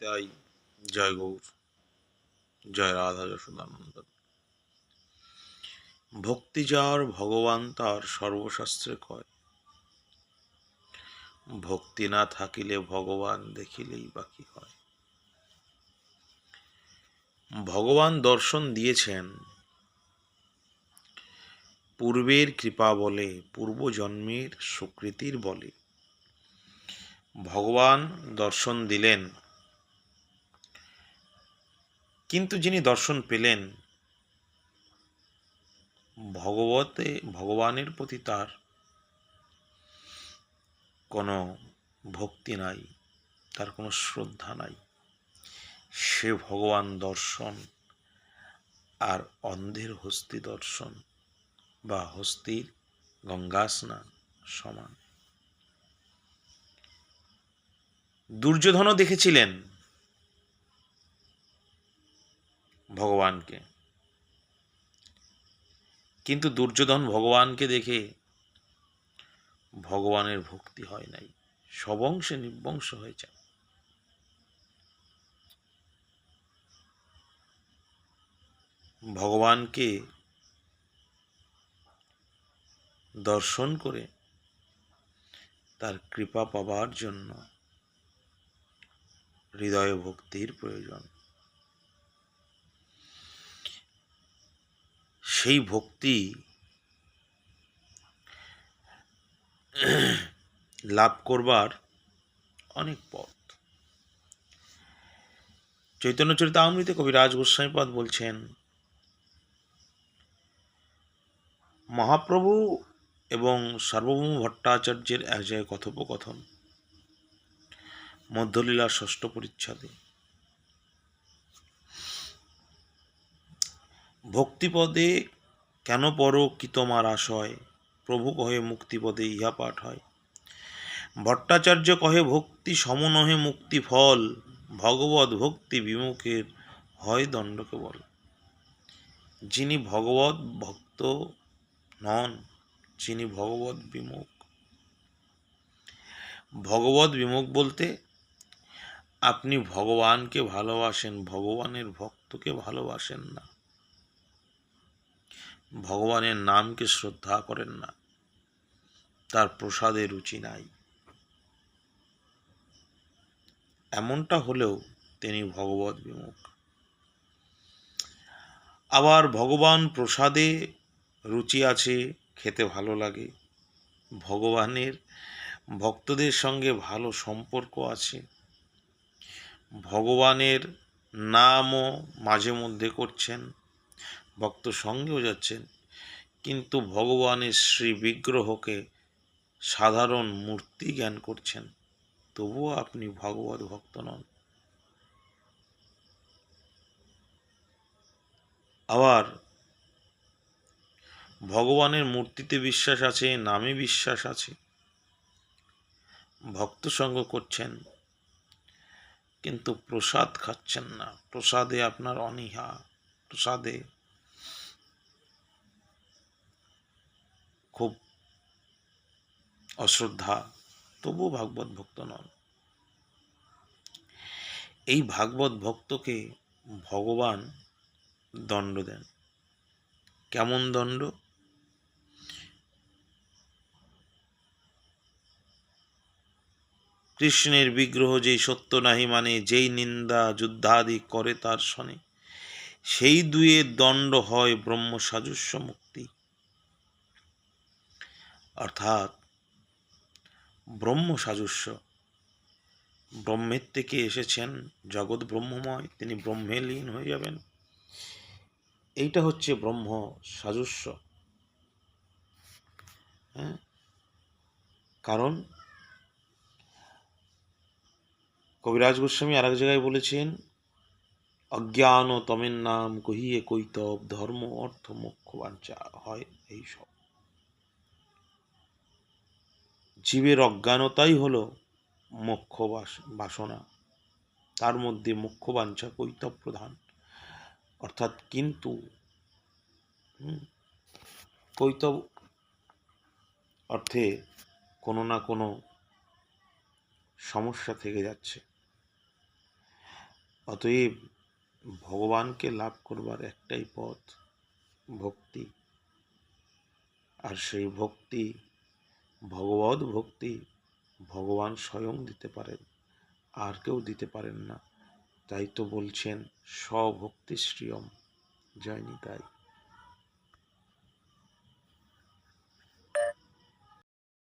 তাই জয় গৌর, জয় রাধা যশোদানন্দন। ভক্তি যার ভগবান তার সর্বশাস্ত্রে কয়, ভক্তি না থাকিলে ভগবান দেখিলেই বাকি হয়। ভগবান দর্শন দিয়েছেন পূর্বের কৃপা বলে, পূর্বজন্মের সুকৃতির বলে। ভগবান দর্শন দিলেন, কিন্তু যিনি দর্শন পেলেন ভগবানের প্রতি তার কোনো ভক্তি নাই, তার কোনো শ্রদ্ধা নাই। সে ভগবান দর্শন আর অন্ধের হস্তি দর্শন বা হস্তির গঙ্গা স্নান সমান। দুর্যোধনও দেখেছিলেন ভগবানকে, কিন্তু দুর্যোধন ভগবানকে দেখে ভগবানের ভক্তি হয় নাই, সবংশে নির্বংশ হয়েছে। ভগবানকে দর্শন করে তার কৃপা পাবার জন্য হৃদয়ে ভক্তির প্রয়োজন। সেই ভক্তি লাভ করবার অনেক পথ। চৈতন্য চরিতামৃতে কবিরাজ গোস্বামীপাদ বলছেন, মহাপ্রভু এবং সার্বভৌম ভট্টাচার্যের এক জায়গায় কথোপকথন, মধ্যলীলা ষষ্ঠ পরিচ্ছদে। ভক্তিপদে কেন পর কি তোমার আশয়, প্রভু কহে মুক্তিপদে ইহা পাঠ হয়। ভট্টাচার্য কহে ভক্তি সম নহে মুক্তি ফল, ভগবত ভক্তি বিমুখের হয় দণ্ড কেবল। যিনি ভগবত ভক্ত নন, যিনি ভগবত বিমুখ। ভগবত বিমুখ বলতে আপনি ভগবানকে ভালোবাসেন, ভগবানের ভক্তকে ভালোবাসেন না, ভগবানের নামকে শ্রদ্ধা করেন না, তার প্রসাদে রুচি নাই। এমনটা হলেও তিনি ভগবত বিমুখ। আবার ভগবান প্রসাদে রুচি আছে, খেতে ভালো লাগে, ভগবানের ভক্তদের সঙ্গে ভালো সম্পর্ক আছে, ভগবানের নামও মাঝে মধ্যে করছেন, ভক্ত সঙ্গেও যাচ্ছেন, কিন্তু ভগবানের শ্রী বিগ্রহকে সাধারণ মূর্তি জ্ঞান করছেন, তবুও আপনি ভগবত ভক্ত নন। আবার ভগবানের মূর্তিতে বিশ্বাস আছে, নামে বিশ্বাস আছে, ভক্ত সঙ্গ করছেন, কিন্তু প্রসাদ খাচ্ছেন না, প্রসাদে আপনার অনীহা, প্রসাদে খুব অশ্রদ্ধা, তবুও ভাগবত ভক্ত নন। এই ভাগবত ভক্তকে ভগবান দণ্ড দেন। কেমন দণ্ড? কৃষ্ণের বিগ্রহ যেই সত্য নাহি মানে, যেই নিন্দা যুদ্ধাদি করে তার শনে, সেই দুয়ের দণ্ড হয় ব্রহ্ম সাজস্য মুক্তি। অর্থাৎ ব্রহ্ম সাজস্য, ব্রহ্মের থেকে এসেছেন, জগৎ ব্রহ্মময়, তিনি ব্রহ্মে লীন হয়ে যাবেন, এইটা হচ্ছে ব্রহ্ম সাজস্য। হ্যাঁ, কারণ কবিরাজ গোস্বামী আর এক জায়গায় বলেছেন, অজ্ঞান ও তমের নাম কহিয়ে কৈতব, ধর্ম অর্থ মোক্ষ বাঞ্ছা হয় এইসব। জীবের অজ্ঞানতাই হলো মোক্ষ বাসনা, তার মধ্যে মোক্ষ বাঞ্ছা কৈতব প্রধান। অর্থাৎ কিন্তু কৈতব অর্থে কোনো না কোনো সমস্যা থেকে যাচ্ছে। অতএব ভগবানকে লাভ করবার একটাই পথ, ভক্তি। আর সেই ভক্তি, ভগবৎ ভক্তি, ভগবান স্বয়ং দিতে পারেন, আর কেউ দিতে পারেন না। তাই তো বলছেন স্বভক্তি শ্রিয়ম। জয় নিতাই।